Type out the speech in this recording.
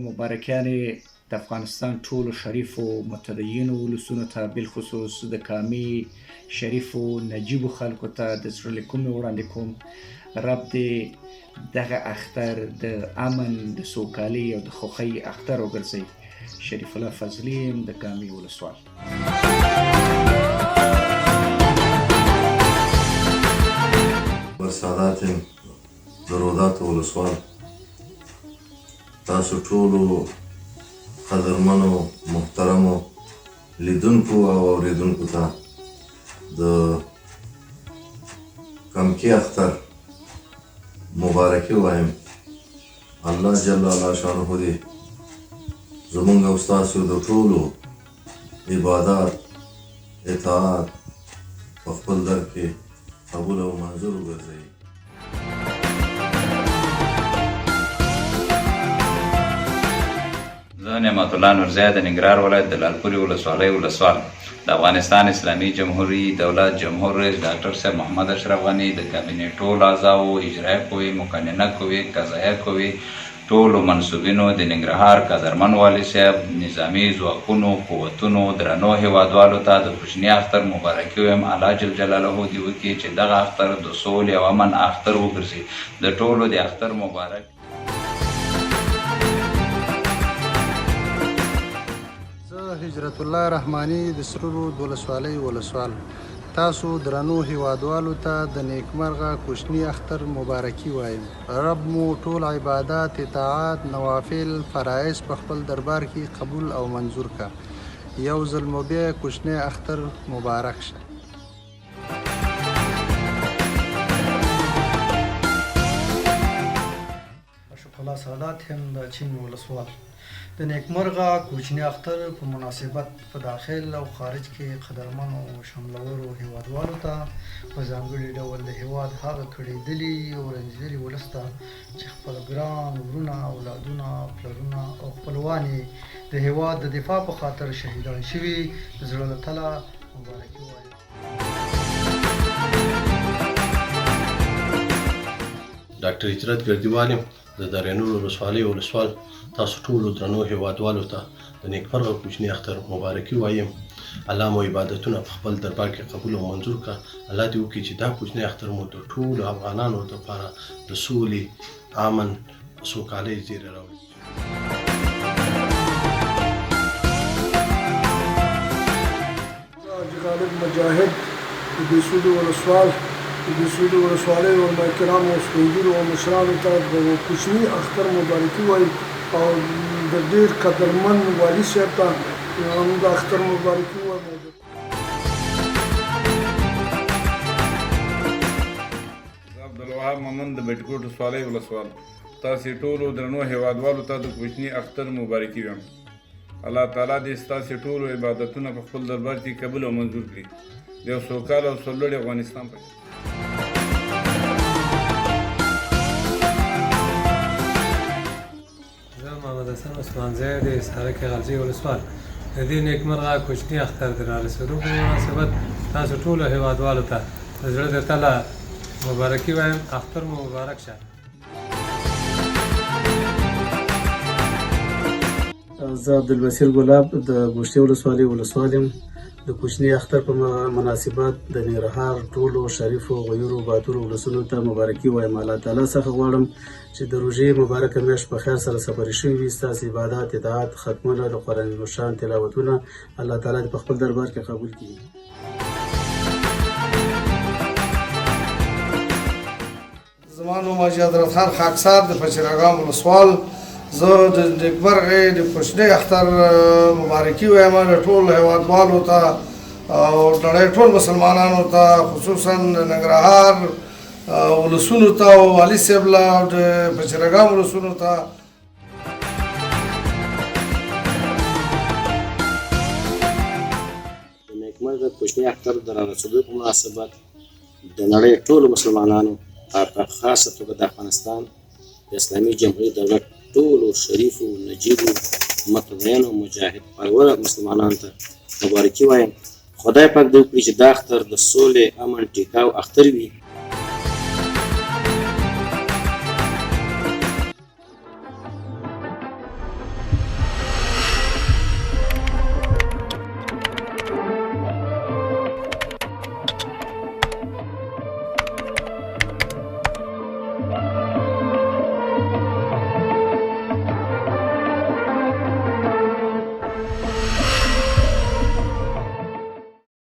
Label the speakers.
Speaker 1: مبارکیانې د افغانستان ټولو شریفو متدینو ولسونو ته بالخصوص د کامي شریفو نجیبو خلکو ته د زړه له کومې وړاندې کوم. رب دې دغه اختر د امن د سوکالۍ او د خوښۍ اختر وګرځوي. شریف الله فضلي یم د کامي ولسوال.
Speaker 2: سادات یم د رودات ولسوال. تاسو ټولو قدرمنو محترمو لیدونکو او اوریدونکو ته د کمکی اختر مبارکي وایم. الله جل الله شانه دې زمونږ او ستاسو د ټولو عبادات اطاعت په خپل در کې قبول او منظور وګرځوي.
Speaker 3: زه نعمت الله نورزی د ننګرهار ولایت د لالپورې ولسوالۍ ولسوال. د افغانستان اسلامي جمهوري دولت جمهور رئیس ډاکټر صاحب محمد اشرف غني د کابینې ټولو اعضاو، اجرایه قوې، مقننه قوې، قضایه قوې، ټولو منصوبینو، د ننګرهار قدرمن والي صاحب، نظامي ځواکونو، قوتونو، درنو هیوادوالو ته د کوچني اختر مبارکي وایم. الله جل جلاله دې وکړي چې دغه اختر د سولې او امن اختر وګرځي. د ټولو د اختر مبارک.
Speaker 4: هجرت الله رحماني د سرورود ولسوالۍ ولسوال. تاسو درنو هیوادوالو ته د نیکمرغه کوچني اختر مبارکي وایم. رب مو ټول عبادات، اطاعت، نوافل، فرایض په خپل دربار کې قبول او منظور کا. یو ځل مو بیا کوچني اختر مبارک شه.
Speaker 5: شکرالله سادات هم د چین ولسوال. د نیکمرغه کوچني اختر په مناسبت په داخل او خارج کې قدرمنو او شملورو هیوادوالو ته په ځانګړي ډول د هیواد هغه کړېدلي او رنځېدلي ولس ته چې خپل ګران وروڼه، اولادونه، پلرونه او خپلوان یې د هیواد د دفاع په خاطر شهیدان شوي د زړه له تله مبارکي وایم.
Speaker 6: ډاکټر هجرت ګردیوال یم د دریانور ولسوالۍ ولسوال. تاسو ټولو درنو هیوادوالو ته د نیکمرغه کوچني اختر مبارکي وایم. الله مو عبادتونه په خپل دربار کې قبول او منظور کړه. الله دې وکړي چې دا کوچنی اختر مو د ټولو افغانانو لپاره د سولې، امن، سوکالۍ زیری راوړي.
Speaker 7: غالب مجاهد د بېسودو ولسوال د بېسودو ولسوالۍ علما کرامو او سپین ږیرو او مشرانو ته د کوچني اختر مبارکي وایم او د ډېر قدرمن والي صاحب ته هم د اختر مبارکي وایم.
Speaker 8: عبدالوهاب محمد د بیټکوټ ولسوالۍ ولسوال. تاسې ټولو درنو هیوادوالو ته د کوچني اختر مبارکي وایم. الله تعالی دې ستاسې ټولو عبادتونه په خپل دربار کې قبول او منظور کړي. د یو سوکاله او سرلوړي افغانستان په
Speaker 9: محمد حسن عثمانزی د سرک غلجی ولسوال. د دې نیکمرغه کوچني اختر د رارسېدو په مناسبت تاسو ټولو هیوادوالو ته د زړه د تله مبارکي وایم. اختر مو مبارک شه.
Speaker 10: زه عبدالبصیر ګلاب د ګوشتې ولسوالۍ ولسوال یم. د کوچني اختر په مناسبت د ننګرهار ټولو شریفو، غیورو، باتورو ولسونو ته مبارکي وایم. الله تعالی څخه غواړم چې د روژې مبارکه میاشت په خیر سره سپارې شوي وي. ستاسې عبادات، اطاعت، ختمونه، د قرآن مشان تلاوتونه الله تعالی په خپل دربار کې قبول کړي.
Speaker 7: زما نوم حاجي حضرت خان خاکسار د پچراګام ولسوال. زه د نیکمرغې د کوچني اختر مبارکي وایم ټول هیوادوالو ته او نړۍ ټول مسلمانانو ته، خصوصا ننګرهار ولسونو ته او والي صاحب له د پچراګام ولسونو ته.
Speaker 11: د نیکمرغه کوچني اختر د رارسېدو په مناسبت د نړۍ ټولو مسلمانانو په خاصه توګه د افغانستان د اسلامي جمهوري دولت ټولو شریفو، نجیبو، متدینو، مجاهد پرور مسلمانانو ته مبارکي وایم. خدای پاک دې وکړي چې دا اختر د سولې، امن، ټیکاو اختر وي